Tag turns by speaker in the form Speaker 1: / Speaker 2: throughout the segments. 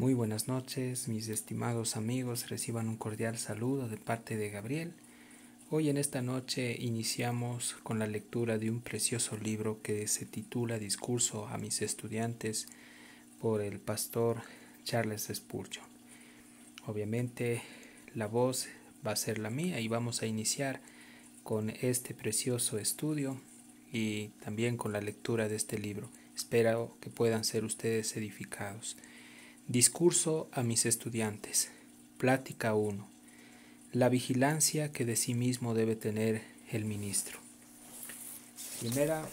Speaker 1: Muy buenas noches, mis estimados amigos, reciban un cordial saludo de parte de Gabriel. Hoy en esta noche iniciamos con la lectura de un precioso libro que se titula Discurso a mis estudiantes por el pastor Charles Spurgeon. Obviamente la voz va a ser la mía y vamos a iniciar con este precioso estudio y también con la lectura de este libro. Espero que puedan ser ustedes edificados. Discurso a mis estudiantes. Plática 1. La vigilancia que de sí mismo debe tener el ministro. Primera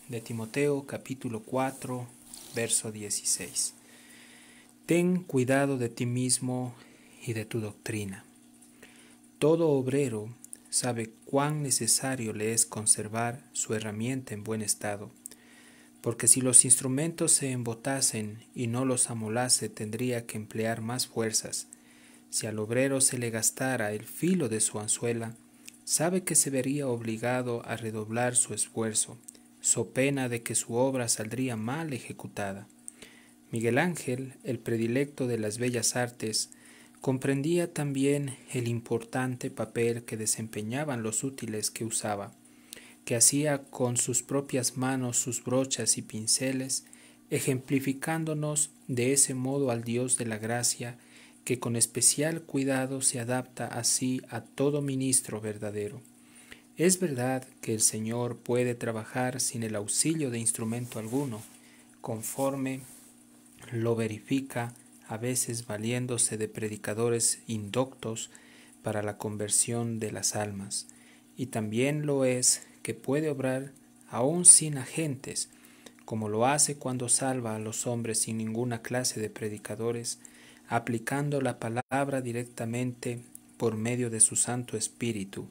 Speaker 1: de Timoteo, capítulo 4, verso 16. Ten cuidado de ti mismo y de tu doctrina. Todo obrero sabe cuán necesario le es conservar su herramienta en buen estado, porque si los instrumentos se embotasen y no los amolase, tendría que emplear más fuerzas. Si al obrero se le gastara el filo de su anzuela, sabe que se vería obligado a redoblar su esfuerzo, so pena de que su obra saldría mal ejecutada. Miguel Ángel, el predilecto de las bellas artes, comprendía también el importante papel que desempeñaban los útiles que usaba, que hacía con sus propias manos sus brochas y pinceles, ejemplificándonos de ese modo al Dios de la gracia, que con especial cuidado se adapta así a todo ministro verdadero. Es verdad que el Señor puede trabajar sin el auxilio de instrumento alguno, conforme lo verifica a veces valiéndose de predicadores indoctos para la conversión de las almas, y también lo es que puede obrar aún sin agentes, como lo hace cuando salva a los hombres sin ninguna clase de predicadores, aplicando la palabra directamente por medio de su Santo Espíritu.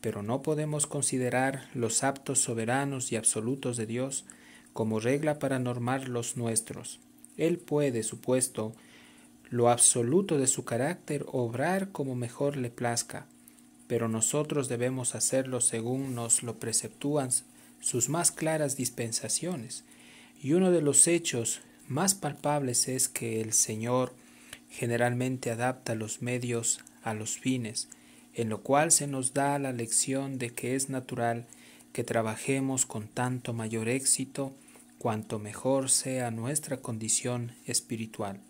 Speaker 1: Pero no podemos considerar los actos soberanos y absolutos de Dios como regla para normar los nuestros. Él puede, supuesto lo absoluto de su carácter, obrar como mejor le plazca, pero nosotros debemos hacerlo según nos lo preceptúan sus más claras dispensaciones. Y uno de los hechos más palpables es que el Señor generalmente adapta los medios a los fines, en lo cual se nos da la lección de que es natural que trabajemos con tanto mayor éxito cuanto mejor sea nuestra condición espiritual.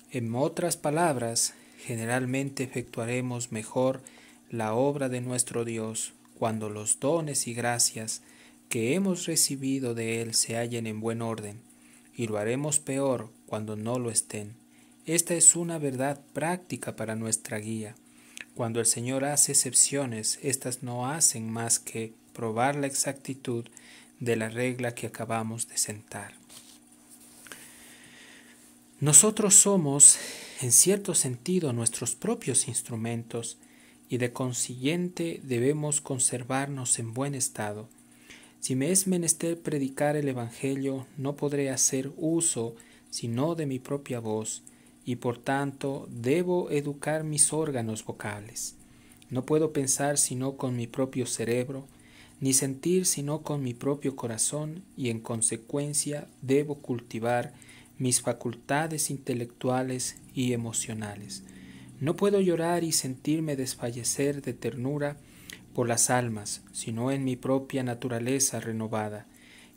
Speaker 1: En otras palabras, generalmente efectuaremos mejor la obra de nuestro Dios cuando los dones y gracias que hemos recibido de Él se hallen en buen orden, y lo haremos peor cuando no lo estén. Esta es una verdad práctica para nuestra guía. Cuando el Señor hace excepciones, éstas no hacen más que probar la exactitud de la regla que acabamos de sentar. Nosotros somos, en cierto sentido, nuestros propios instrumentos y de consiguiente debemos conservarnos en buen estado. Si me es menester predicar el Evangelio, no podré hacer uso sino de mi propia voz, y por tanto debo educar mis órganos vocales. No puedo pensar sino con mi propio cerebro, ni sentir sino con mi propio corazón, y en consecuencia debo cultivar mis facultades intelectuales y emocionales. No puedo llorar y sentirme desfallecer de ternura por las almas, sino en mi propia naturaleza renovada,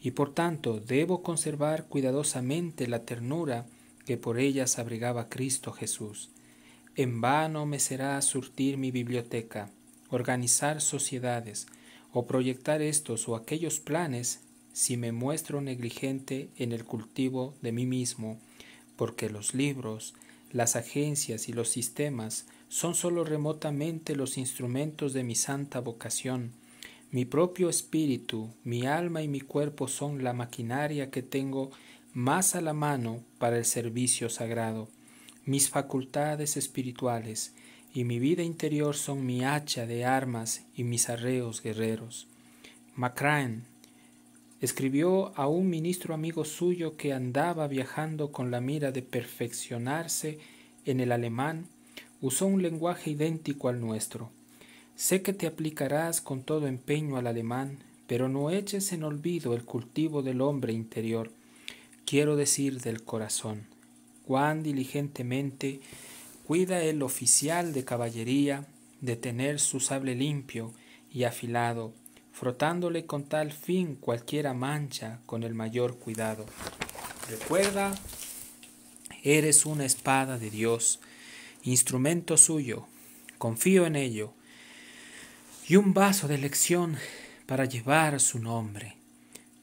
Speaker 1: y por tanto debo conservar cuidadosamente la ternura que por ellas abrigaba Cristo Jesús. En vano me será surtir mi biblioteca, organizar sociedades, o proyectar estos o aquellos planes si me muestro negligente en el cultivo de mí mismo, porque los libros, las agencias y los sistemas son sólo remotamente los instrumentos de mi santa vocación. Mi propio espíritu, mi alma y mi cuerpo son la maquinaria que tengo más a la mano para el servicio sagrado. Mis facultades espirituales y mi vida interior son mi hacha de armas y mis arreos guerreros. Macraen escribió a un ministro amigo suyo que andaba viajando con la mira de perfeccionarse en el alemán, usó un lenguaje idéntico al nuestro. Sé que te aplicarás con todo empeño al alemán, pero no eches en olvido el cultivo del hombre interior, quiero decir del corazón. cuán diligentemente cuida el oficial de caballería de tener su sable limpio y afilado, frotándole con tal fin cualquiera mancha con el mayor cuidado. Recuerda, eres una espada de Dios, instrumento suyo, confío en ello, y un vaso de elección para llevar su nombre.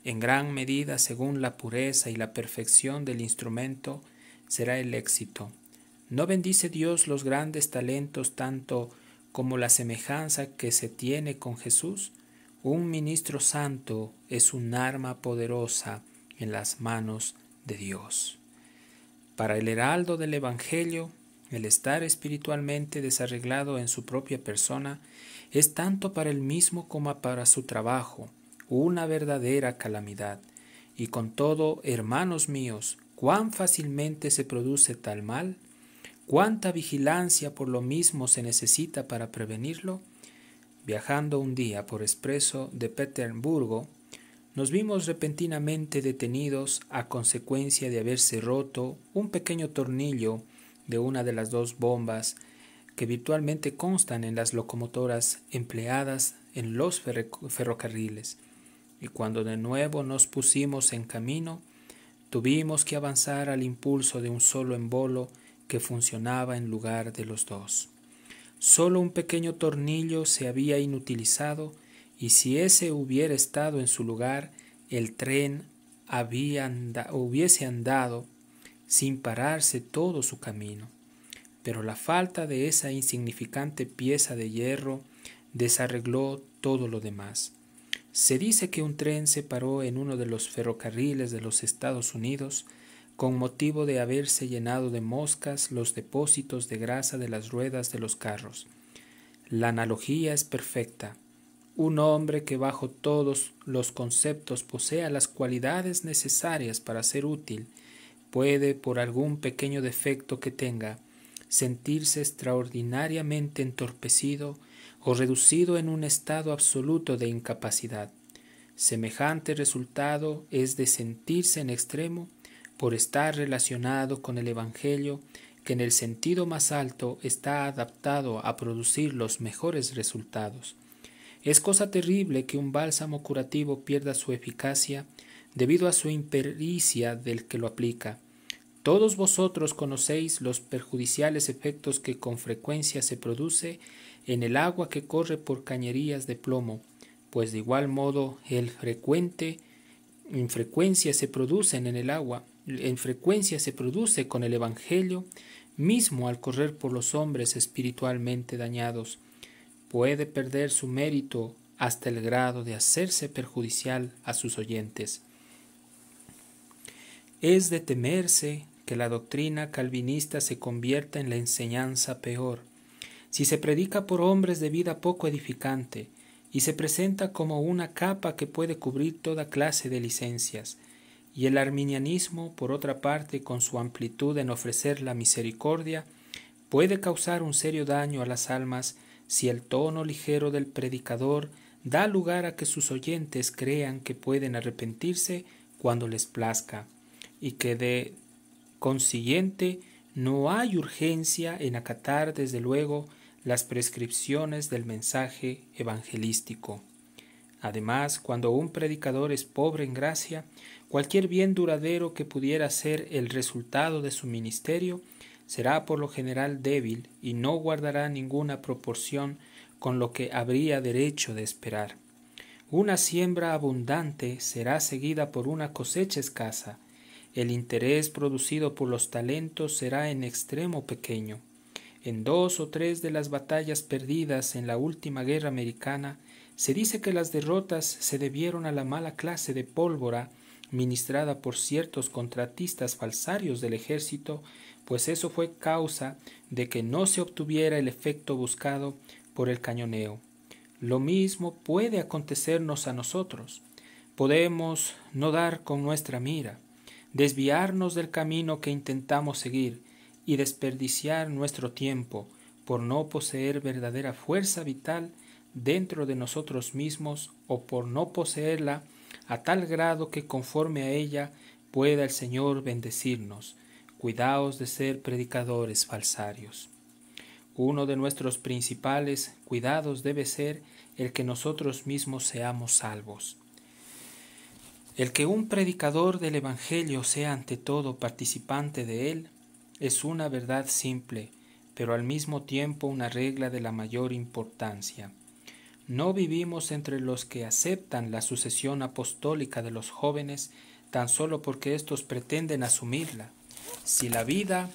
Speaker 1: En gran medida, según la pureza y la perfección del instrumento, será el éxito. ¿No bendice Dios los grandes talentos tanto como la semejanza que se tiene con Jesús? Un ministro santo es un arma poderosa en las manos de Dios. Para el heraldo del Evangelio, el estar espiritualmente desarreglado en su propia persona es tanto para él mismo como para su trabajo una verdadera calamidad. Y con todo, hermanos míos, cuán fácilmente se produce tal mal, cuánta vigilancia por lo mismo se necesita para prevenirlo. Viajando un día por expreso de Petersburgo, nos vimos repentinamente detenidos a consecuencia de haberse roto un pequeño tornillo de una de las dos bombas que virtualmente constan en las locomotoras empleadas en los ferrocarriles. Y cuando de nuevo nos pusimos en camino, tuvimos que avanzar al impulso de un solo embolo que funcionaba en lugar de los dos. Solo un pequeño tornillo se había inutilizado y si ese hubiera estado en su lugar, el tren hubiese andado sin pararse todo su camino. Pero la falta de esa insignificante pieza de hierro desarregló todo lo demás. Se dice que un tren se paró en uno de los ferrocarriles de los Estados Unidos con motivo de haberse llenado de moscas los depósitos de grasa de las ruedas de los carros. La analogía es perfecta. Un hombre que bajo todos los conceptos posea las cualidades necesarias para ser útil, puede, por algún pequeño defecto que tenga, sentirse extraordinariamente entorpecido o reducido en un estado absoluto de incapacidad. Semejante resultado es de sentirse en extremo por estar relacionado con el Evangelio, que en el sentido más alto está adaptado a producir los mejores resultados. Es cosa terrible que un bálsamo curativo pierda su eficacia debido a su impericia del que lo aplica. Todos vosotros conocéis los perjudiciales efectos que con frecuencia se produce en el agua que corre por cañerías de plomo, pues de igual modo en frecuencia se produce con el Evangelio mismo al correr por los hombres espiritualmente dañados. Puede perder su mérito hasta el grado de hacerse perjudicial a sus oyentes. Es de temerse que la doctrina calvinista se convierta en la enseñanza peor, si se predica por hombres de vida poco edificante y se presenta como una capa que puede cubrir toda clase de licencias, y el arminianismo, por otra parte, con su amplitud en ofrecer la misericordia, puede causar un serio daño a las almas si el tono ligero del predicador da lugar a que sus oyentes crean que pueden arrepentirse cuando les plazca, y que de consiguiente no hay urgencia en acatar desde luego las prescripciones del mensaje evangelístico. Además, cuando un predicador es pobre en gracia, cualquier bien duradero que pudiera ser el resultado de su ministerio será por lo general débil y no guardará ninguna proporción con lo que habría derecho de esperar. Una siembra abundante será seguida por una cosecha escasa. El interés producido por los talentos será en extremo pequeño. En 2 o 3 de las batallas perdidas en la última guerra americana, se dice que las derrotas se debieron a la mala clase de pólvora ministrada por ciertos contratistas falsarios del ejército, pues eso fue causa de que no se obtuviera el efecto buscado por el cañoneo. Lo mismo puede acontecernos a nosotros. Podemos no dar con nuestra mira, desviarnos del camino que intentamos seguir y desperdiciar nuestro tiempo por no poseer verdadera fuerza vital dentro de nosotros mismos o por no poseerla a tal grado que conforme a ella pueda el Señor bendecirnos, cuidaos de ser predicadores falsarios. Uno de nuestros principales cuidados debe ser el que nosotros mismos seamos salvos. El que un predicador del Evangelio sea ante todo participante de él es una verdad simple, pero al mismo tiempo una regla de la mayor importancia. No vivimos entre los que aceptan la sucesión apostólica de los jóvenes tan solo porque éstos pretenden asumirla. Si la vida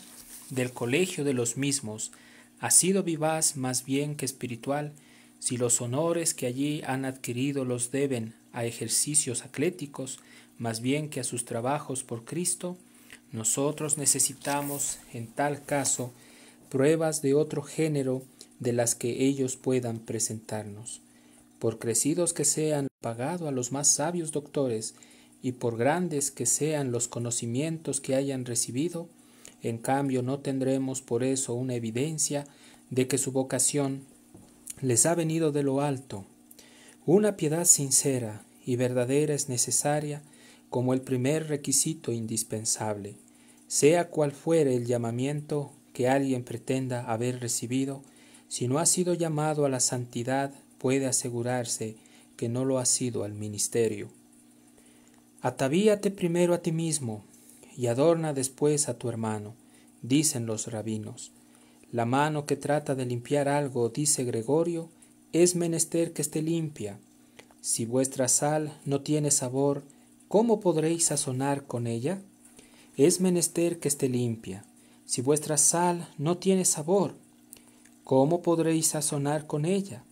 Speaker 1: del colegio de los mismos ha sido vivaz más bien que espiritual, si los honores que allí han adquirido los deben a ejercicios atléticos más bien que a sus trabajos por Cristo, nosotros necesitamos, en tal caso, pruebas de otro género de las que ellos puedan presentarnos. Por crecidos que sean pagado a los más sabios doctores y por grandes que sean los conocimientos que hayan recibido, en cambio no tendremos por eso una evidencia de que su vocación les ha venido de lo alto. Una piedad sincera y verdadera es necesaria como el primer requisito indispensable. Sea cual fuere el llamamiento que alguien pretenda haber recibido, si no ha sido llamado a la santidad, puede asegurarse que no lo ha sido al ministerio. Atavíate primero a ti mismo y adorna después a tu hermano, dicen los rabinos. La mano que trata de limpiar algo, dice Gregorio, es menester que esté limpia. Si vuestra sal no tiene sabor, ¿cómo podréis sazonar con ella? Es menester que esté limpia. Si vuestra sal no tiene sabor, ¿cómo podréis sazonar con ella?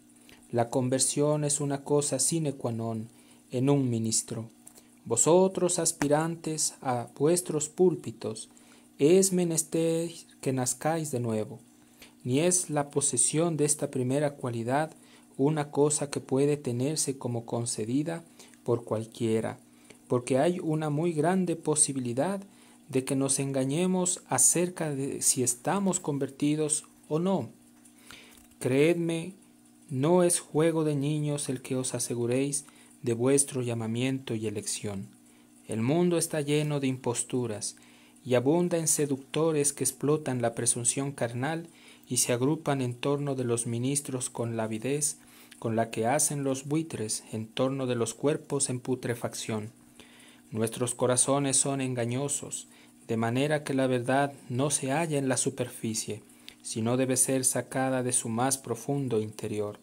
Speaker 1: La conversión es una cosa sine qua non en un ministro. Vosotros, aspirantes a vuestros púlpitos, es menester que nazcáis de nuevo. Ni es la posesión de esta primera cualidad una cosa que puede tenerse como concedida por cualquiera, porque hay una muy grande posibilidad de que nos engañemos acerca de si estamos convertidos o no. Creedme, no es juego de niños el que os aseguréis de vuestro llamamiento y elección. El mundo está lleno de imposturas y abunda en seductores que explotan la presunción carnal y se agrupan en torno de los ministros con la avidez con la que hacen los buitres en torno de los cuerpos en putrefacción. Nuestros corazones son engañosos, de manera que la verdad no se halla en la superficie, sino debe ser sacada de su más profundo interior.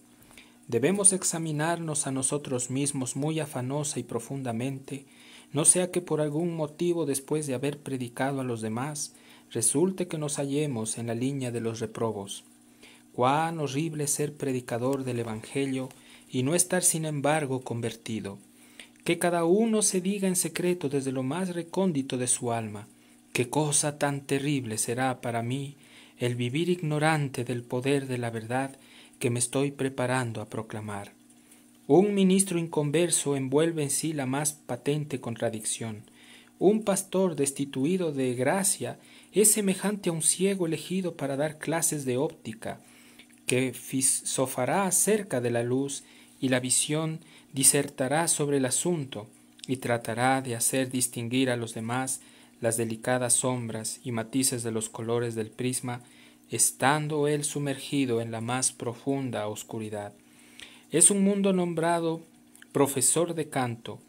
Speaker 1: Debemos examinarnos a nosotros mismos muy afanosa y profundamente, no sea que por algún motivo después de haber predicado a los demás, resulte que nos hallemos en la línea de los reprobos. Cuán horrible ser predicador del Evangelio y no estar sin embargo convertido. Que cada uno se diga en secreto desde lo más recóndito de su alma, qué cosa tan terrible será para mí el vivir ignorante del poder de la verdad que me estoy preparando a proclamar. Un ministro inconverso envuelve en sí la más patente contradicción. Un pastor destituido de gracia es semejante a un ciego elegido para dar clases de óptica, que filosofará acerca de la luz y la visión, disertará sobre el asunto y tratará de hacer distinguir a los demás las delicadas sombras y matices de los colores del prisma, estando él sumergido en la más profunda oscuridad. Es un mundo nombrado profesor de canto,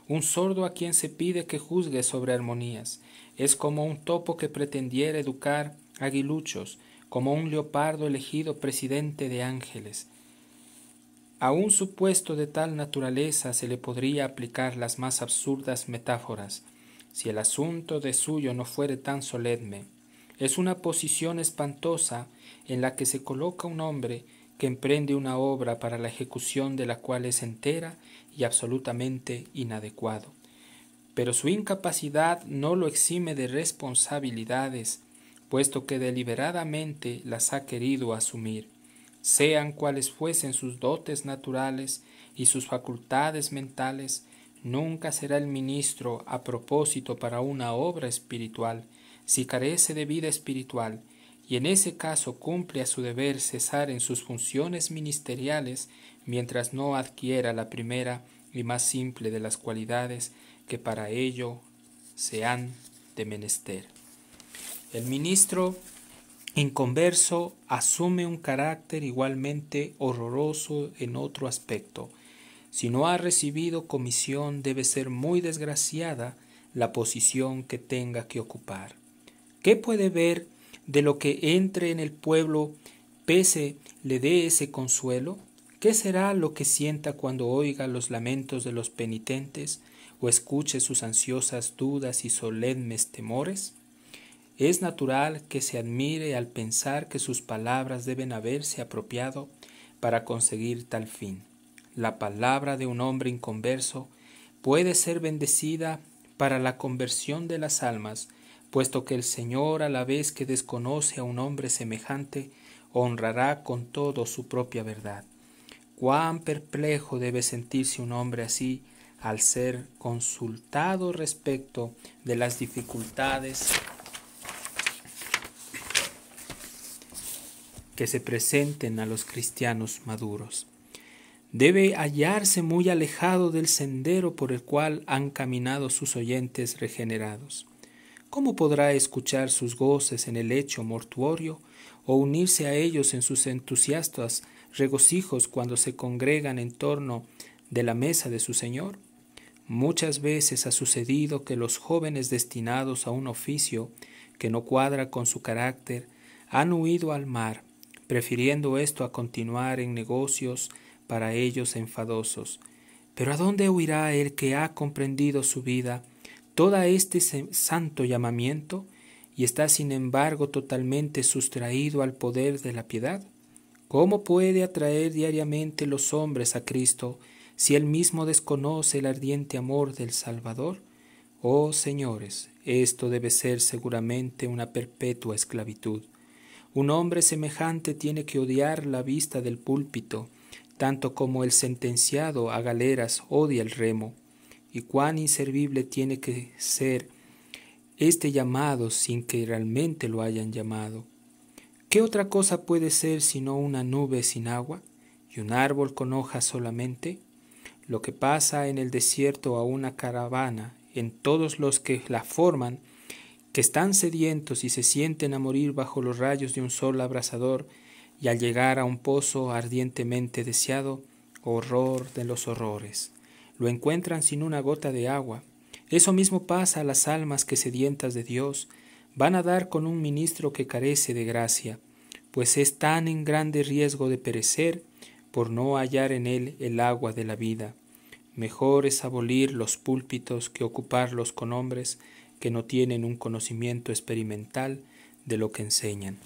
Speaker 1: un sordo a quien se pide que juzgue sobre armonías. Es como un topo que pretendiera educar aguiluchos, como un leopardo elegido presidente de ángeles. A un supuesto de tal naturaleza se le podría aplicar las más absurdas metáforas, si el asunto de suyo no fuere tan solemne. Es una posición espantosa en la que se coloca un hombre que emprende una obra para la ejecución de la cual es entera y absolutamente inadecuado. Pero su incapacidad no lo exime de responsabilidades, puesto que deliberadamente las ha querido asumir. Sean cuales fuesen sus dotes naturales y sus facultades mentales, nunca será el ministro a propósito para una obra espiritual, si carece de vida espiritual, y en ese caso cumple a su deber cesar en sus funciones ministeriales mientras no adquiera la primera y más simple de las cualidades que para ello se han de menester. El ministro inconverso asume un carácter igualmente horroroso en otro aspecto. Si no ha recibido comisión, debe ser muy desgraciada la posición que tenga que ocupar. ¿Qué puede ver de lo que entre en el pueblo pese le dé ese consuelo? ¿Qué será lo que sienta cuando oiga los lamentos de los penitentes o escuche sus ansiosas dudas y solemnes temores? Es natural que se admire al pensar que sus palabras deben haberse apropiado para conseguir tal fin. La palabra de un hombre inconverso puede ser bendecida para la conversión de las almas, puesto que el Señor, a la vez que desconoce a un hombre semejante, honrará con todo su propia verdad. Cuán perplejo debe sentirse un hombre así al ser consultado respecto de las dificultades que se presenten a los cristianos maduros. Debe hallarse muy alejado del sendero por el cual han caminado sus oyentes regenerados. ¿Cómo podrá escuchar sus goces en el lecho mortuorio o unirse a ellos en sus entusiastas regocijos cuando se congregan en torno de la mesa de su Señor? Muchas veces ha sucedido que los jóvenes destinados a un oficio que no cuadra con su carácter han huido al mar, prefiriendo esto a continuar en negocios para ellos enfadosos. Pero ¿a dónde huirá el que ha comprendido su vida, todo este santo llamamiento, y está sin embargo totalmente sustraído al poder de la piedad? ¿Cómo puede atraer diariamente los hombres a Cristo si él mismo desconoce el ardiente amor del Salvador? Oh señores, esto debe ser seguramente una perpetua esclavitud. Un hombre semejante tiene que odiar la vista del púlpito, tanto como el sentenciado a galeras odia el remo. Y cuán inservible tiene que ser este llamado sin que realmente lo hayan llamado. ¿Qué otra cosa puede ser sino una nube sin agua y un árbol con hojas solamente? Lo que pasa en el desierto a una caravana, en todos los que la forman, que están sedientos y se sienten a morir bajo los rayos de un sol abrasador, y al llegar a un pozo ardientemente deseado, horror de los horrores, lo encuentran sin una gota de agua. Eso mismo pasa a las almas que sedientas de Dios van a dar con un ministro que carece de gracia, pues están en grande riesgo de perecer por no hallar en él el agua de la vida. Mejor es abolir los púlpitos que ocuparlos con hombres que no tienen un conocimiento experimental de lo que enseñan.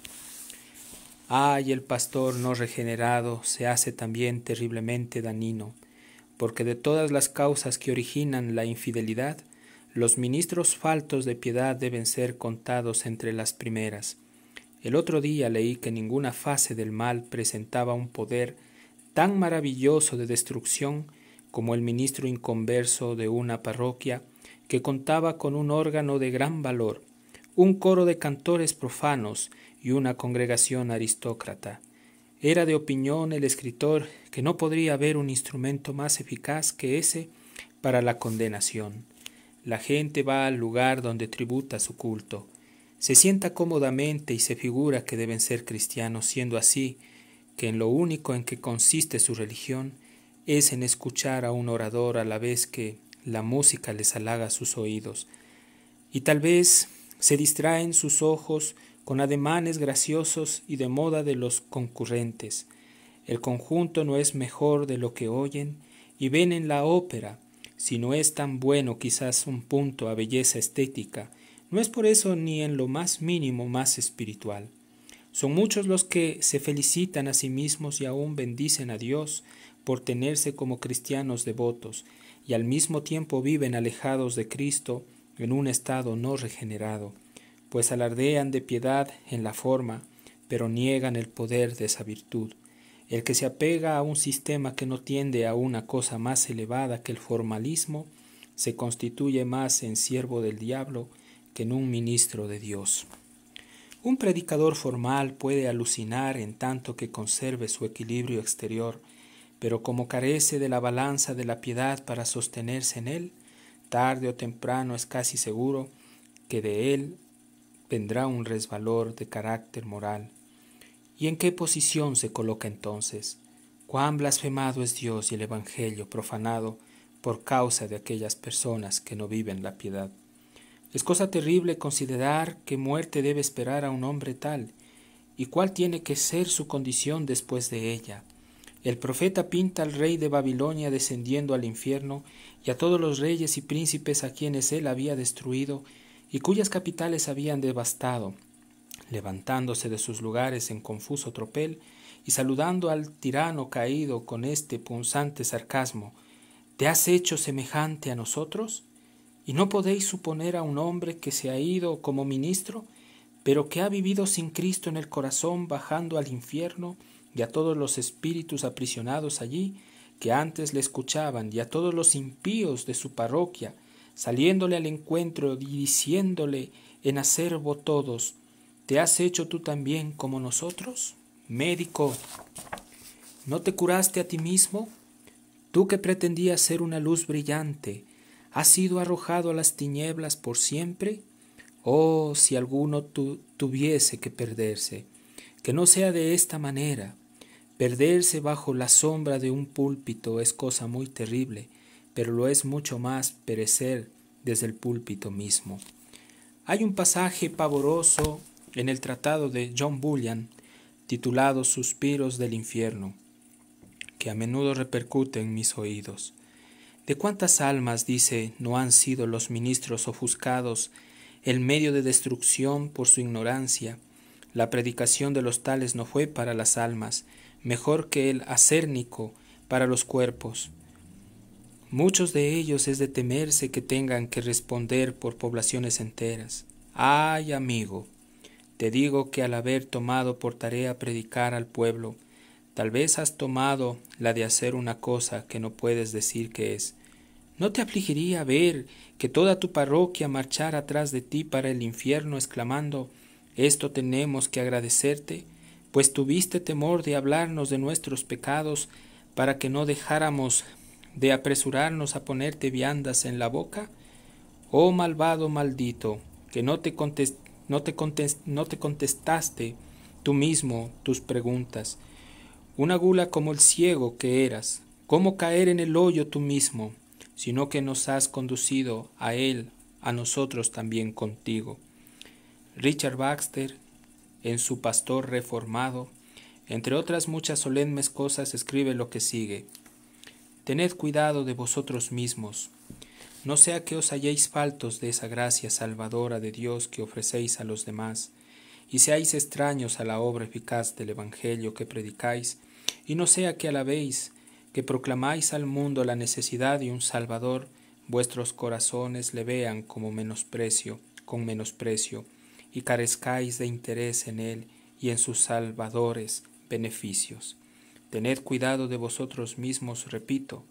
Speaker 1: Ay, el pastor no regenerado se hace también terriblemente dañino, porque de todas las causas que originan la infidelidad, los ministros faltos de piedad deben ser contados entre las primeras. El otro día leí que ninguna fase del mal presentaba un poder tan maravilloso de destrucción como el ministro inconverso de una parroquia que contaba con un órgano de gran valor, un coro de cantores profanos y una congregación aristócrata. Era de opinión el escritor que no podría haber un instrumento más eficaz que ese para la condenación. La gente va al lugar donde tributa su culto, se sienta cómodamente y se figura que deben ser cristianos, siendo así que en lo único en que consiste su religión es en escuchar a un orador a la vez que la música les halaga sus oídos, y tal vez se distraen sus ojos con ademanes graciosos y de moda de los concurrentes. El conjunto no es mejor de lo que oyen y ven en la ópera, si no es tan bueno quizás un punto a belleza estética, no es por eso ni en lo más mínimo más espiritual. Son muchos los que se felicitan a sí mismos y aún bendicen a Dios por tenerse como cristianos devotos, y al mismo tiempo viven alejados de Cristo en un estado no regenerado, pues alardean de piedad en la forma, pero niegan el poder de esa virtud. El que se apega a un sistema que no tiende a una cosa más elevada que el formalismo, se constituye más en siervo del diablo que en un ministro de Dios. Un predicador formal puede alucinar en tanto que conserve su equilibrio exterior, pero como carece de la balanza de la piedad para sostenerse en él, tarde o temprano es casi seguro que de él vendrá un resbalor de carácter moral. ¿Y en qué posición se coloca entonces? Cuán blasfemado es Dios y el Evangelio profanado por causa de aquellas personas que no viven la piedad. Es cosa terrible considerar qué muerte debe esperar a un hombre tal, y cuál tiene que ser su condición después de ella. El profeta pinta al rey de Babilonia descendiendo al infierno y a todos los reyes y príncipes a quienes él había destruido y cuyas capitales habían devastado, levantándose de sus lugares en confuso tropel y saludando al tirano caído con este punzante sarcasmo: ¿te has hecho semejante a nosotros? ¿Y no podéis suponer a un hombre que se ha ido como ministro, pero que ha vivido sin Cristo en el corazón, bajando al infierno, y a todos los espíritus aprisionados allí, que antes le escuchaban, y a todos los impíos de su parroquia, saliéndole al encuentro y diciéndole en acervo todos: ¿te has hecho tú también como nosotros? Médico, ¿no te curaste a ti mismo? Tú que pretendías ser una luz brillante, ¿has sido arrojado a las tinieblas por siempre? Oh, si alguno tuviese que perderse, que no sea de esta manera. Perderse bajo la sombra de un púlpito es cosa muy terrible, pero lo es mucho más perecer desde el púlpito mismo. Hay un pasaje pavoroso en el tratado de John Bunyan, titulado Suspiros del infierno, que a menudo repercute en mis oídos. ¿De cuántas almas, dice, no han sido los ministros ofuscados el medio de destrucción por su ignorancia? La predicación de los tales no fue para las almas, mejor que el acérnico para los cuerpos. Muchos de ellos es de temerse que tengan que responder por poblaciones enteras. Ay, amigo, te digo que al haber tomado por tarea predicar al pueblo, tal vez has tomado la de hacer una cosa que no puedes decir que es. ¿No te afligiría ver que toda tu parroquia marchara atrás de ti para el infierno, exclamando: esto tenemos que agradecerte, pues tuviste temor de hablarnos de nuestros pecados para que no dejáramos de apresurarnos a ponerte viandas en la boca? Oh malvado maldito, que no te contestaste tú mismo tus preguntas. Una gula como el ciego que eras, ¿cómo caer en el hoyo tú mismo? Sino que nos has conducido a él, a nosotros también contigo. Richard Baxter, en su Pastor Reformado, entre otras muchas solemnes cosas, escribe lo que sigue: tened cuidado de vosotros mismos, no sea que os halléis faltos de esa gracia salvadora de Dios que ofrecéis a los demás, y seáis extraños a la obra eficaz del Evangelio que predicáis, y no sea que a la vez que proclamáis al mundo la necesidad de un Salvador, vuestros corazones le vean con menosprecio, y carezcáis de interés en él y en sus salvadores beneficios. Tened cuidado de vosotros mismos, repito,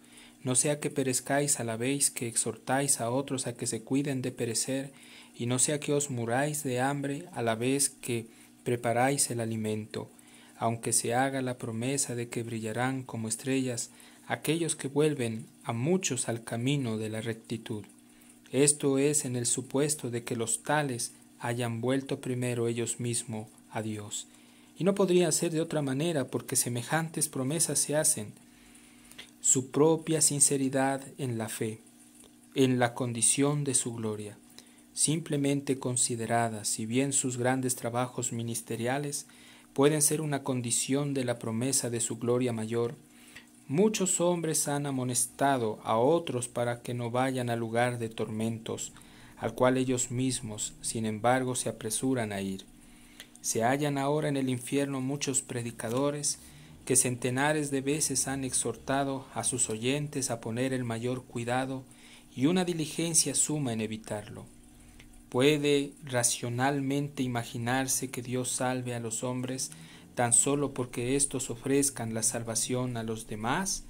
Speaker 1: no sea que perezcáis a la vez que exhortáis a otros a que se cuiden de perecer, y no sea que os muráis de hambre a la vez que preparáis el alimento, aunque se haga la promesa de que brillarán como estrellas aquellos que vuelven a muchos al camino de la rectitud. Esto es en el supuesto de que los tales hayan vuelto primero ellos mismos a Dios. Y no podría ser de otra manera, porque semejantes promesas se hacen. Su propia sinceridad en la fe, en la condición de su gloria, simplemente considerada, si bien sus grandes trabajos ministeriales pueden ser una condición de la promesa de su gloria mayor, muchos hombres han amonestado a otros para que no vayan al lugar de tormentos, al cual ellos mismos, sin embargo, se apresuran a ir. Se hallan ahora en el infierno muchos predicadores que centenares de veces han exhortado a sus oyentes a poner el mayor cuidado y una diligencia suma en evitarlo. ¿Puede racionalmente imaginarse que Dios salve a los hombres tan solo porque éstos ofrezcan la salvación a los demás,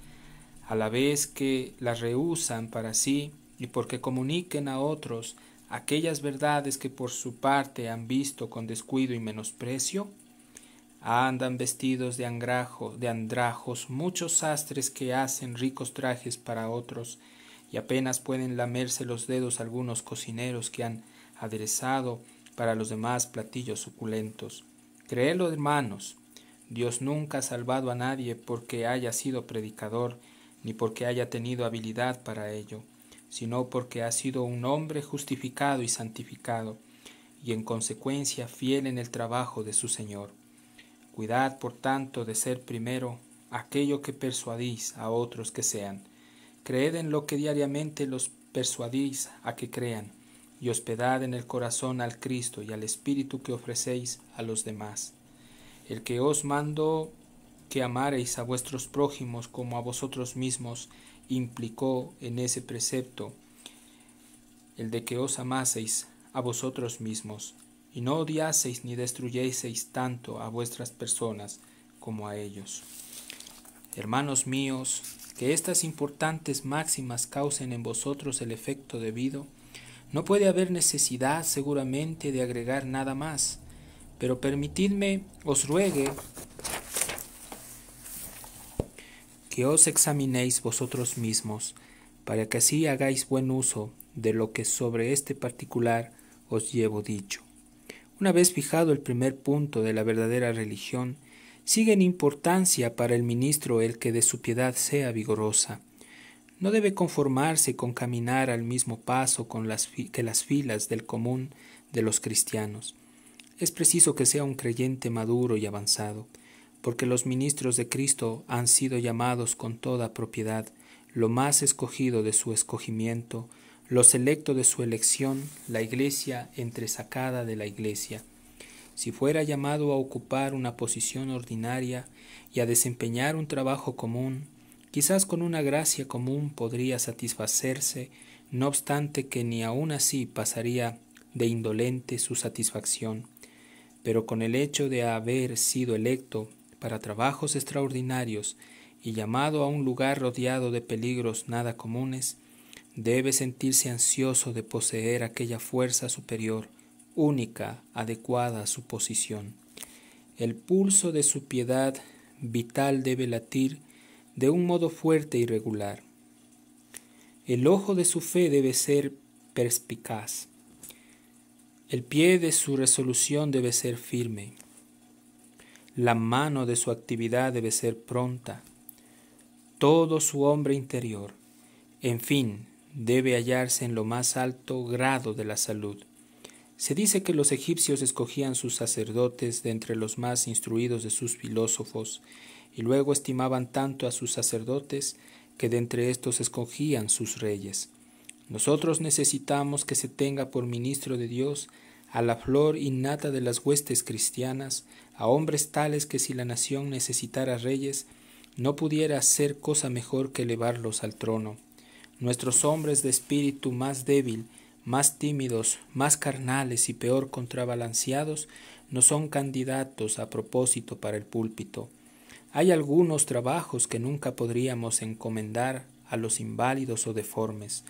Speaker 1: a la vez que la rehúsan para sí, y porque comuniquen a otros aquellas verdades que por su parte han visto con descuido y menosprecio? Andan vestidos de andrajos muchos sastres que hacen ricos trajes para otros, y apenas pueden lamerse los dedos algunos cocineros que han aderezado para los demás platillos suculentos. Créelo, hermanos, Dios nunca ha salvado a nadie porque haya sido predicador, ni porque haya tenido habilidad para ello, sino porque ha sido un hombre justificado y santificado, y en consecuencia fiel en el trabajo de su Señor. Cuidad, por tanto, de ser primero aquello que persuadís a otros que sean. Creed en lo que diariamente los persuadís a que crean, y hospedad en el corazón al Cristo y al Espíritu que ofrecéis a los demás. El que os mandó que amareis a vuestros prójimos como a vosotros mismos implicó en ese precepto el de que os amaseis a vosotros mismos, y no odiaseis ni destruyeseis tanto a vuestras personas como a ellos. Hermanos míos, que estas importantes máximas causen en vosotros el efecto debido, no puede haber necesidad seguramente de agregar nada más, pero permitidme os ruegue que os examinéis vosotros mismos, para que así hagáis buen uso de lo que sobre este particular os llevo dicho. Una vez fijado el primer punto de la verdadera religión, sigue en importancia para el ministro el que de su piedad sea vigorosa. No debe conformarse con caminar al mismo paso que las filas del común de los cristianos. Es preciso que sea un creyente maduro y avanzado, porque los ministros de Cristo han sido llamados con toda propiedad, lo más escogido de su escogimiento, lo selecto de su elección, la iglesia entresacada de la iglesia. Si fuera llamado a ocupar una posición ordinaria y a desempeñar un trabajo común, quizás con una gracia común podría satisfacerse, no obstante que ni aun así pasaría de indolente su satisfacción. Pero con el hecho de haber sido electo para trabajos extraordinarios y llamado a un lugar rodeado de peligros nada comunes, debe sentirse ansioso de poseer aquella fuerza superior, única, adecuada a su posición. El pulso de su piedad vital debe latir de un modo fuerte y regular. El ojo de su fe debe ser perspicaz. El pie de su resolución debe ser firme. La mano de su actividad debe ser pronta. Todo su hombre interior, en fin, debe hallarse en lo más alto grado de la salud. Se dice que los egipcios escogían sus sacerdotes de entre los más instruidos de sus filósofos, y luego estimaban tanto a sus sacerdotes que de entre estos escogían sus reyes. Nosotros necesitamos que se tenga por ministro de Dios a la flor innata de las huestes cristianas, a hombres tales que si la nación necesitara reyes, no pudiera hacer cosa mejor que elevarlos al trono. Nuestros hombres de espíritu más débil, más tímidos, más carnales y peor contrabalanceados, no son candidatos a propósito para el púlpito. Hay algunos trabajos que nunca podríamos encomendar a los inválidos o deformes.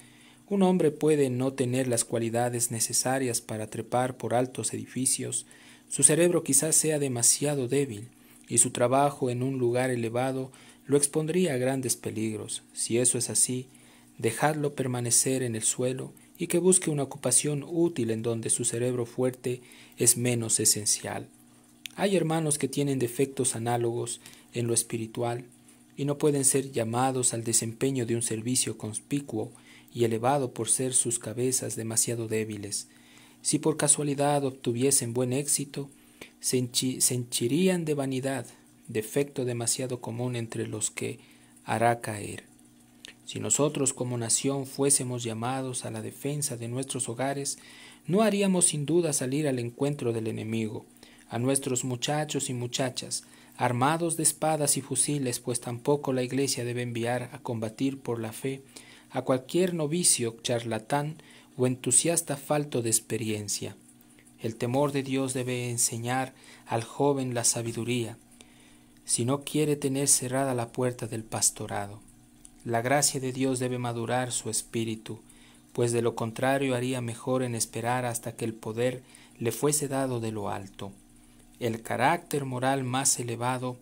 Speaker 1: Un hombre puede no tener las cualidades necesarias para trepar por altos edificios, su cerebro quizás sea demasiado débil, y su trabajo en un lugar elevado lo expondría a grandes peligros. Si eso es así, dejadlo permanecer en el suelo y que busque una ocupación útil en donde su cerebro fuerte es menos esencial. Hay hermanos que tienen defectos análogos en lo espiritual y no pueden ser llamados al desempeño de un servicio conspicuo y elevado por ser sus cabezas demasiado débiles. Si por casualidad obtuviesen buen éxito, se henchirían de vanidad, defecto demasiado común entre los que hará caer. Si nosotros como nación fuésemos llamados a la defensa de nuestros hogares, no haríamos sin duda salir al encuentro del enemigo, a nuestros muchachos y muchachas, armados de espadas y fusiles, pues tampoco la Iglesia debe enviar a combatir por la fe a cualquier novicio, charlatán o entusiasta falto de experiencia. El temor de Dios debe enseñar al joven la sabiduría, si no quiere tener cerrada la puerta del pastorado. La gracia de Dios debe madurar su espíritu, pues de lo contrario haría mejor en esperar hasta que el poder le fuese dado de lo alto. El carácter moral más elevado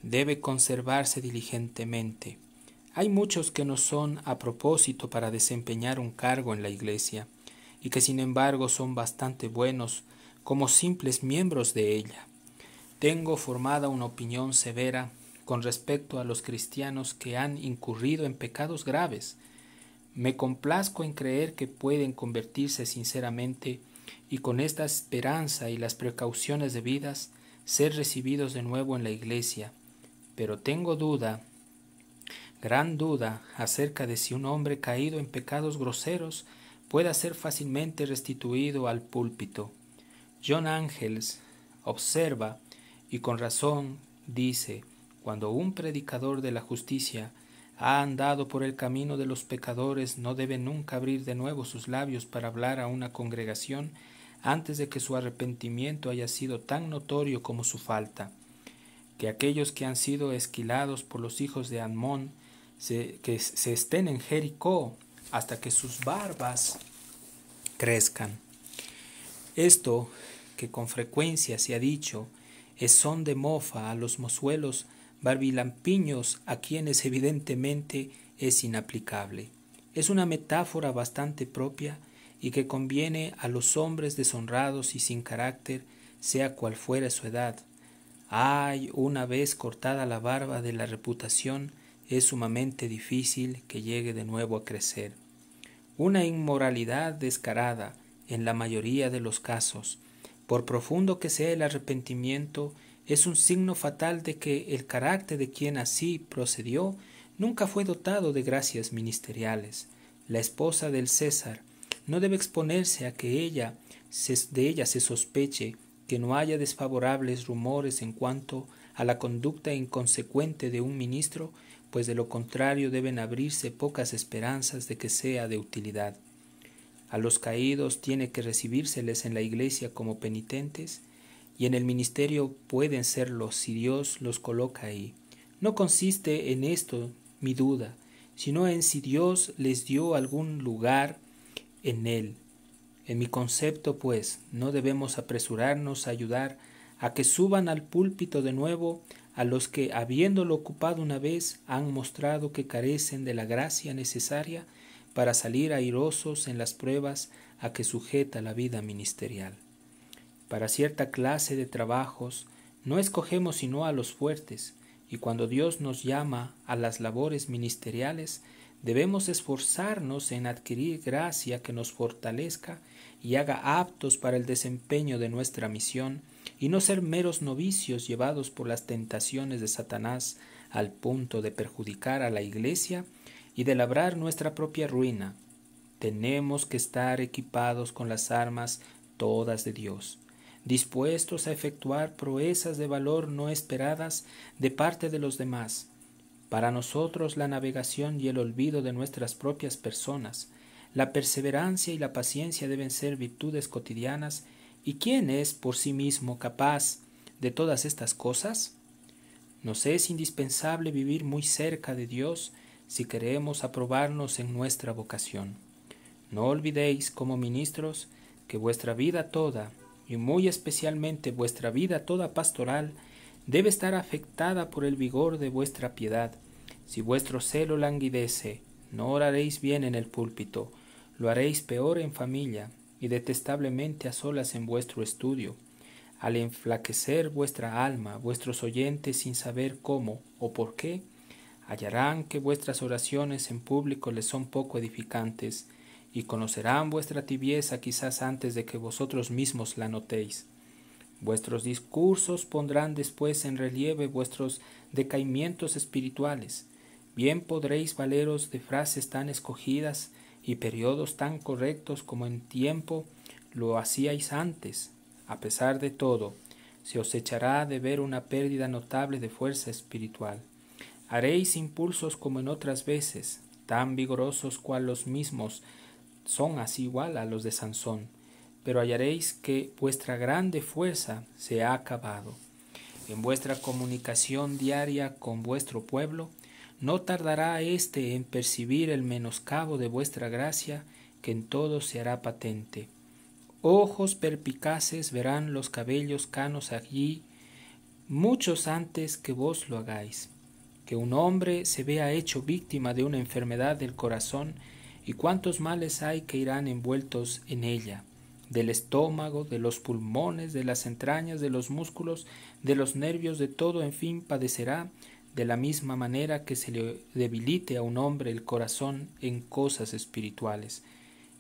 Speaker 1: debe conservarse diligentemente. Hay muchos que no son a propósito para desempeñar un cargo en la Iglesia, y que sin embargo son bastante buenos como simples miembros de ella. Tengo formada una opinión severa con respecto a los cristianos que han incurrido en pecados graves. Me complazco en creer que pueden convertirse sinceramente y con esta esperanza y las precauciones debidas ser recibidos de nuevo en la Iglesia, pero tengo duda, gran duda, acerca de si un hombre caído en pecados groseros pueda ser fácilmente restituido al púlpito. John Angels observa, y con razón dice, cuando un predicador de la justicia ha andado por el camino de los pecadores, no debe nunca abrir de nuevo sus labios para hablar a una congregación antes de que su arrepentimiento haya sido tan notorio como su falta. Que aquellos que han sido esquilados por los hijos de Amón que se estén en Jericó hasta que sus barbas crezcan. Esto, que con frecuencia se ha dicho, es son de mofa a los mozuelos barbilampiños, a quienes evidentemente es inaplicable. Es una metáfora bastante propia y que conviene a los hombres deshonrados y sin carácter, sea cual fuera su edad. Ay, una vez cortada la barba de la reputación, es sumamente difícil que llegue de nuevo a crecer. Una inmoralidad descarada, en la mayoría de los casos, por profundo que sea el arrepentimiento, es un signo fatal de que el carácter de quien así procedió nunca fue dotado de gracias ministeriales. La esposa del César no debe exponerse a que de ella se sospeche, que no haya desfavorables rumores en cuanto a la conducta inconsecuente de un ministro, pues de lo contrario deben abrirse pocas esperanzas de que sea de utilidad. A los caídos tiene que recibírseles en la iglesia como penitentes, y en el ministerio pueden serlo si Dios los coloca ahí. No consiste en esto mi duda, sino en si Dios les dio algún lugar en él. En mi concepto, pues, no debemos apresurarnos a ayudar a que suban al púlpito de nuevo a los que, habiéndolo ocupado una vez, han mostrado que carecen de la gracia necesaria para salir airosos en las pruebas a que sujeta la vida ministerial. Para cierta clase de trabajos no escogemos sino a los fuertes, y cuando Dios nos llama a las labores ministeriales, debemos esforzarnos en adquirir gracia que nos fortalezca y haga aptos para el desempeño de nuestra misión, y no ser meros novicios llevados por las tentaciones de Satanás al punto de perjudicar a la Iglesia y de labrar nuestra propia ruina. Tenemos que estar equipados con las armas todas de Dios, dispuestos a efectuar proezas de valor no esperadas de parte de los demás. Para nosotros la navegación y el olvido de nuestras propias personas, la perseverancia y la paciencia deben ser virtudes cotidianas. ¿Y quién es por sí mismo capaz de todas estas cosas? Nos es indispensable vivir muy cerca de Dios si queremos aprobarnos en nuestra vocación. No olvidéis, como ministros, que vuestra vida toda, y muy especialmente vuestra vida toda pastoral, debe estar afectada por el vigor de vuestra piedad. Si vuestro celo languidece, no oraréis bien en el púlpito, lo haréis peor en familia, y detestablemente a solas en vuestro estudio. Al enflaquecer vuestra alma, vuestros oyentes, sin saber cómo o por qué, hallarán que vuestras oraciones en público les son poco edificantes, y conocerán vuestra tibieza quizás antes de que vosotros mismos la notéis. Vuestros discursos pondrán después en relieve vuestros decaimientos espirituales. Bien podréis valeros de frases tan escogidas y periodos tan correctos como en tiempo lo hacíais antes. A pesar de todo, se os echará de ver una pérdida notable de fuerza espiritual. Haréis impulsos como en otras veces, tan vigorosos cual los mismos son así igual a los de Sansón, pero hallaréis que vuestra grande fuerza se ha acabado. En vuestra comunicación diaria con vuestro pueblo, no tardará éste en percibir el menoscabo de vuestra gracia, que en todo se hará patente. Ojos perpicaces verán los cabellos canos allí, muchos antes que vos lo hagáis. Que un hombre se vea hecho víctima de una enfermedad del corazón, y cuántos males hay que irán envueltos en ella. del estómago, de los pulmones, de las entrañas, de los músculos, de los nervios, de todo, en fin, padecerá, de la misma manera que se le debilite a un hombre el corazón en cosas espirituales.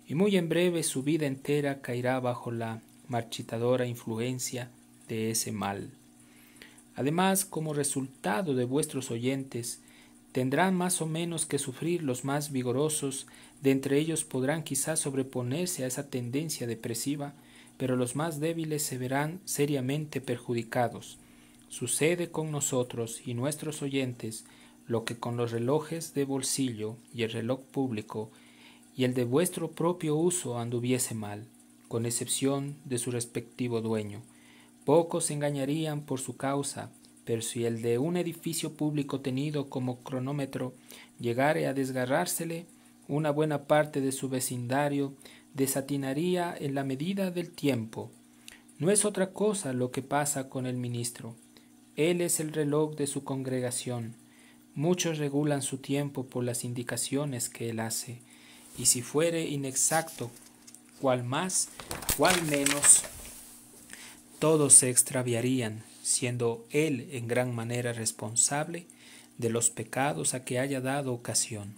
Speaker 1: Y muy en breve su vida entera caerá bajo la marchitadora influencia de ese mal. Además, como resultado de vuestros oyentes, tendrán más o menos que sufrir los más vigorosos, de entre ellos podrán quizás sobreponerse a esa tendencia depresiva, pero los más débiles se verán seriamente perjudicados. Sucede con nosotros y nuestros oyentes lo que con los relojes de bolsillo y el reloj público y el de vuestro propio uso anduviese mal, con excepción de su respectivo dueño. Pocos se engañarían por su causa, pero si el de un edificio público tenido como cronómetro llegare a desgarrársele, una buena parte de su vecindario desatinaría en la medida del tiempo. No es otra cosa lo que pasa con el ministro. Él es el reloj de su congregación. Muchos regulan su tiempo por las indicaciones que él hace, y si fuere inexacto, cuál más, cuál menos, todos se extraviarían, siendo él en gran manera responsable de los pecados a que haya dado ocasión.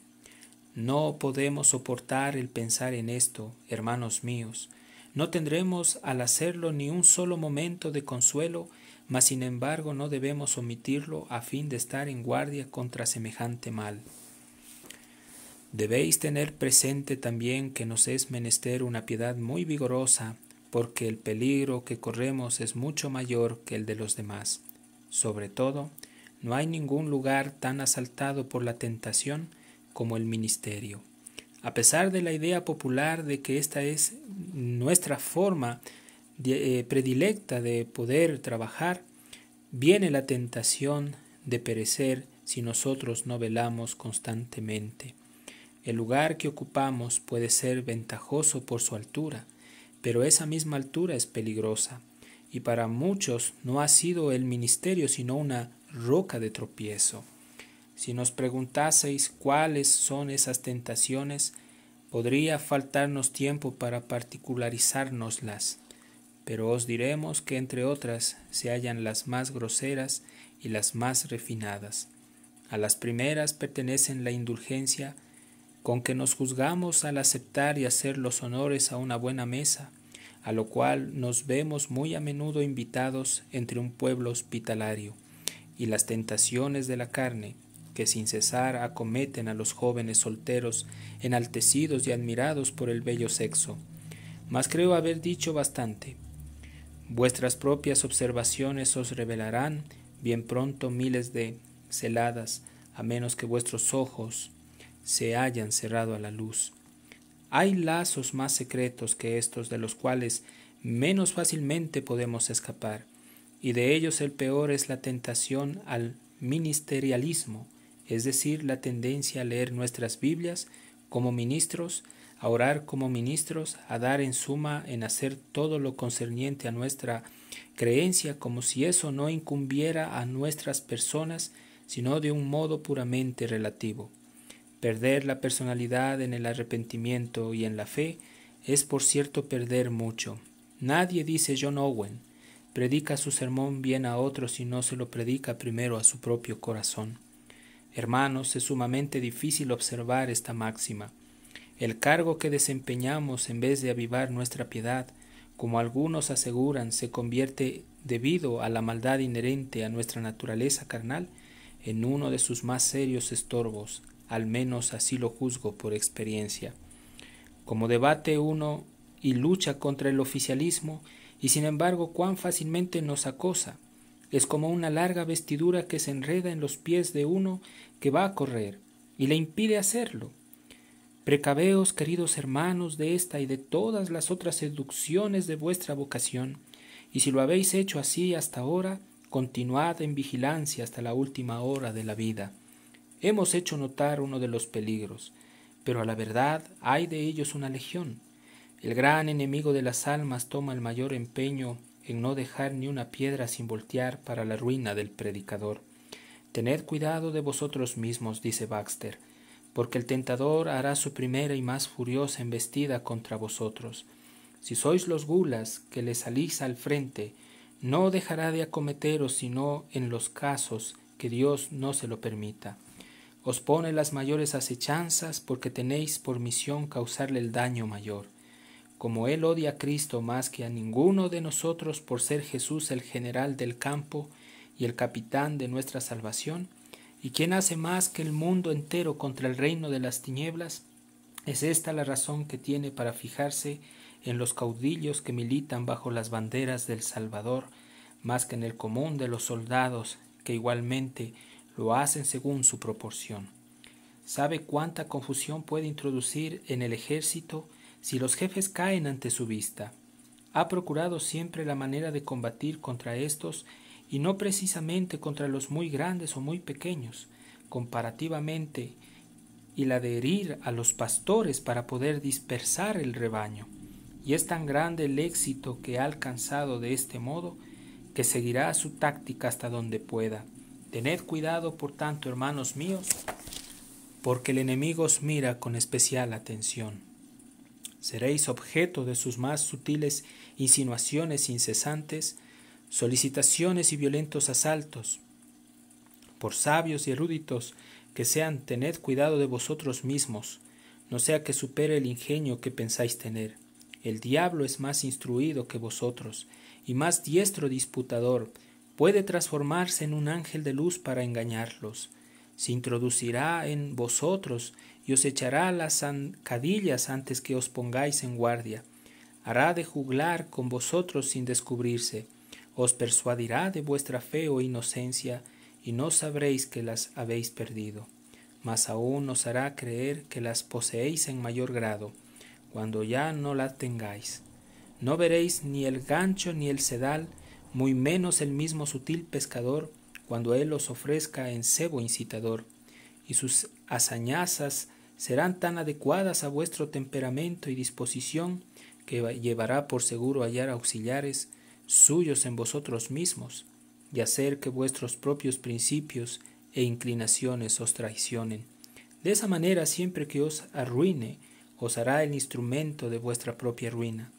Speaker 1: No podemos soportar el pensar en esto, hermanos míos. No tendremos al hacerlo ni un solo momento de consuelo, mas sin embargo no debemos omitirlo a fin de estar en guardia contra semejante mal. Debéis tener presente también que nos es menester una piedad muy vigorosa, porque el peligro que corremos es mucho mayor que el de los demás. Sobre todo, no hay ningún lugar tan asaltado por la tentación como el ministerio. A pesar de la idea popular de que esta es nuestra forma predilecta de poder trabajar, viene la tentación de perecer si nosotros no velamos constantemente. El lugar que ocupamos puede ser ventajoso por su altura, pero esa misma altura es peligrosa, y para muchos no ha sido el ministerio sino una roca de tropiezo. Si nos preguntaseis cuáles son esas tentaciones, podría faltarnos tiempo para particularizárnoslas, pero os diremos que entre otras se hallan las más groseras y las más refinadas. A las primeras pertenecen la indulgencia, con que nos juzgamos al aceptar y hacer los honores a una buena mesa, a lo cual nos vemos muy a menudo invitados entre un pueblo hospitalario, y las tentaciones de la carne, que sin cesar acometen a los jóvenes solteros, enaltecidos y admirados por el bello sexo. Mas creo haber dicho bastante. Vuestras propias observaciones os revelarán bien pronto miles de celadas, a menos que vuestros ojos se hayan cerrado a la luz. Hay lazos más secretos que estos, de los cuales menos fácilmente podemos escapar, y de ellos el peor es la tentación al ministerialismo, es decir, la tendencia a leer nuestras Biblias como ministros, a orar como ministros, a dar en suma en hacer todo lo concerniente a nuestra creencia, como si eso no incumbiera a nuestras personas, sino de un modo puramente relativo. Perder la personalidad en el arrepentimiento y en la fe es por cierto perder mucho. Nadie, dice John Owen, predica su sermón bien a otros si no se lo predica primero a su propio corazón. Hermanos, es sumamente difícil observar esta máxima. El cargo que desempeñamos, en vez de avivar nuestra piedad, como algunos aseguran, se convierte, debido a la maldad inherente a nuestra naturaleza carnal, en uno de sus más serios estorbos. Al menos así lo juzgo por experiencia. Como debate uno y lucha contra el oficialismo, y sin embargo cuán fácilmente nos acosa. Es como una larga vestidura que se enreda en los pies de uno que va a correr y le impide hacerlo. Precaveos, queridos hermanos, de esta y de todas las otras seducciones de vuestra vocación, y si lo habéis hecho así hasta ahora, continuad en vigilancia hasta la última hora de la vida. Hemos hecho notar uno de los peligros, pero a la verdad hay de ellos una legión. El gran enemigo de las almas toma el mayor empeño en no dejar ni una piedra sin voltear para la ruina del predicador. Tened cuidado de vosotros mismos, dice Baxter, porque el tentador hará su primera y más furiosa embestida contra vosotros. Si sois los gulas que le salís al frente, no dejará de acometeros sino en los casos que Dios no se lo permita. Os pone las mayores acechanzas porque tenéis por misión causarle el daño mayor. Como él odia a Cristo más que a ninguno de nosotros por ser Jesús el general del campo y el capitán de nuestra salvación, y quien hace más que el mundo entero contra el reino de las tinieblas, es esta la razón que tiene para fijarse en los caudillos que militan bajo las banderas del Salvador, más que en el común de los soldados, que igualmente lo hacen según su proporción. ¿Sabe cuánta confusión puede introducir en el ejército si los jefes caen ante su vista? Ha procurado siempre la manera de combatir contra estos y no precisamente contra los muy grandes o muy pequeños, comparativamente, y la de herir a los pastores para poder dispersar el rebaño. Y es tan grande el éxito que ha alcanzado de este modo, que seguirá su táctica hasta donde pueda. Tened cuidado, por tanto, hermanos míos, porque el enemigo os mira con especial atención. Seréis objeto de sus más sutiles insinuaciones incesantes, solicitaciones y violentos asaltos. Por sabios y eruditos que sean, tened cuidado de vosotros mismos, no sea que supere el ingenio que pensáis tener. El diablo es más instruido que vosotros, y más diestro disputador, puede transformarse en un ángel de luz para engañarlos. Se introducirá en vosotros y os echará las zancadillas antes que os pongáis en guardia. Hará de juglar con vosotros sin descubrirse. Os persuadirá de vuestra fe o inocencia, y no sabréis que las habéis perdido. Mas aún os hará creer que las poseéis en mayor grado, cuando ya no las tengáis. No veréis ni el gancho ni el sedal, muy menos el mismo sutil pescador, cuando él os ofrezca en cebo incitador, y sus hazañazas serán tan adecuadas a vuestro temperamento y disposición, que llevará por seguro hallar auxiliares suyos en vosotros mismos, y hacer que vuestros propios principios e inclinaciones os traicionen. De esa manera, siempre que os arruine, os hará el instrumento de vuestra propia ruina.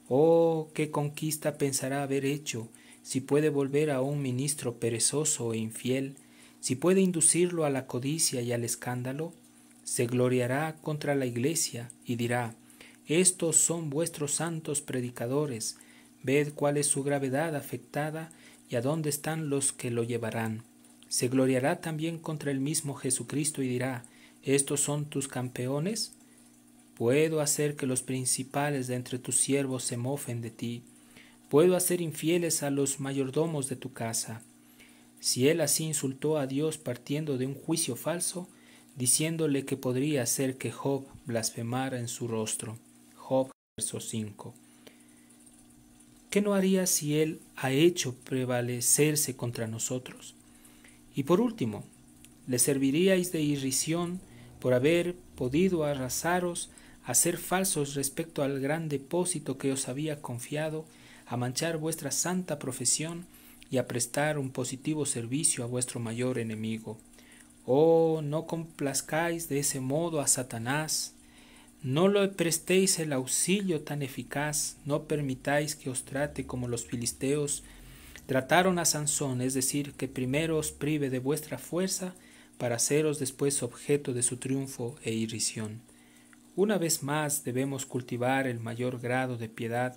Speaker 1: Oh, qué conquista pensará haber hecho, si puede volver a un ministro perezoso e infiel, si puede inducirlo a la codicia y al escándalo. Se gloriará contra la iglesia y dirá: estos son vuestros santos predicadores, ved cuál es su gravedad afectada y a dónde están los que lo llevarán. Se gloriará también contra el mismo Jesucristo y dirá: estos son tus campeones. Puedo hacer que los principales de entre tus siervos se mofen de ti. Puedo hacer infieles a los mayordomos de tu casa. Si él así insultó a Dios partiendo de un juicio falso, diciéndole que podría hacer que Job blasfemara en su rostro. Job, verso 5. ¿Qué no haría si él ha hecho prevalecerse contra nosotros? Y por último, le serviríais de irrisión por haber podido arrasaros, a ser falsos respecto al gran depósito que os había confiado, a manchar vuestra santa profesión y a prestar un positivo servicio a vuestro mayor enemigo. Oh, no complazcáis de ese modo a Satanás, no le prestéis el auxilio tan eficaz, no permitáis que os trate como los filisteos trataron a Sansón, es decir, que primero os prive de vuestra fuerza para haceros después objeto de su triunfo e irrisión. Una vez más debemos cultivar el mayor grado de piedad,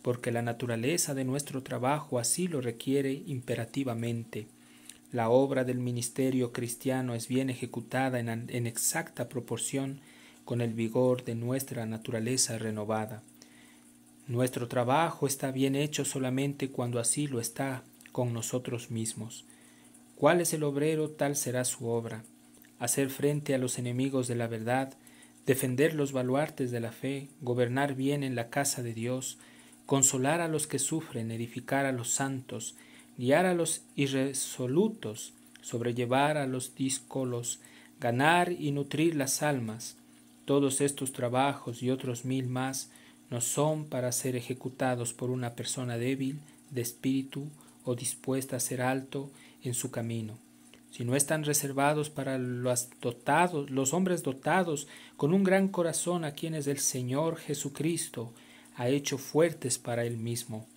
Speaker 1: porque la naturaleza de nuestro trabajo así lo requiere imperativamente. La obra del ministerio cristiano es bien ejecutada en exacta proporción con el vigor de nuestra naturaleza renovada. Nuestro trabajo está bien hecho solamente cuando así lo está con nosotros mismos. ¿Cuál es el obrero? Tal será su obra. Hacer frente a los enemigos de la verdad, defender los baluartes de la fe, gobernar bien en la casa de Dios, consolar a los que sufren, edificar a los santos, guiar a los irresolutos, sobrellevar a los díscolos, ganar y nutrir las almas. Todos estos trabajos y otros 1000 más no son para ser ejecutados por una persona débil de espíritu o dispuesta a ser alto en su camino, sino están reservados para los hombres dotados con un gran corazón, a quienes el Señor Jesucristo ha hecho fuertes para él mismo.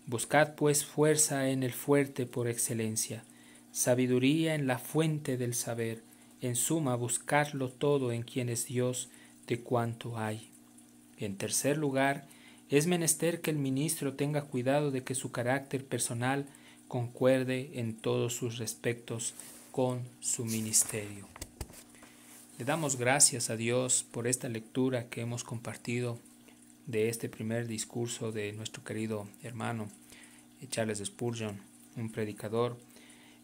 Speaker 1: Buscad pues fuerza en el fuerte por excelencia, sabiduría en la fuente del saber, en suma buscadlo todo en quien es Dios de cuanto hay. En tercer lugar, es menester que el ministro tenga cuidado de que su carácter personal concuerde en todos sus respectos con su ministerio. Le damos gracias a Dios por esta lectura que hemos compartido de este primer discurso de nuestro querido hermano Charles Spurgeon, un predicador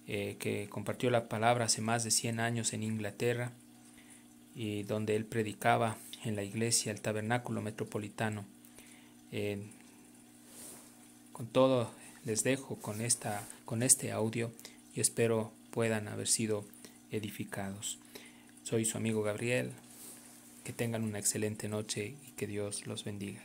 Speaker 1: que compartió la palabra hace más de 100 años en Inglaterra, y donde él predicaba en la iglesia, el tabernáculo metropolitano. Con todo les dejo con este audio y espero puedan haber sido edificados. Soy su amigo Gabriel. Que tengan una excelente noche y que Dios los bendiga.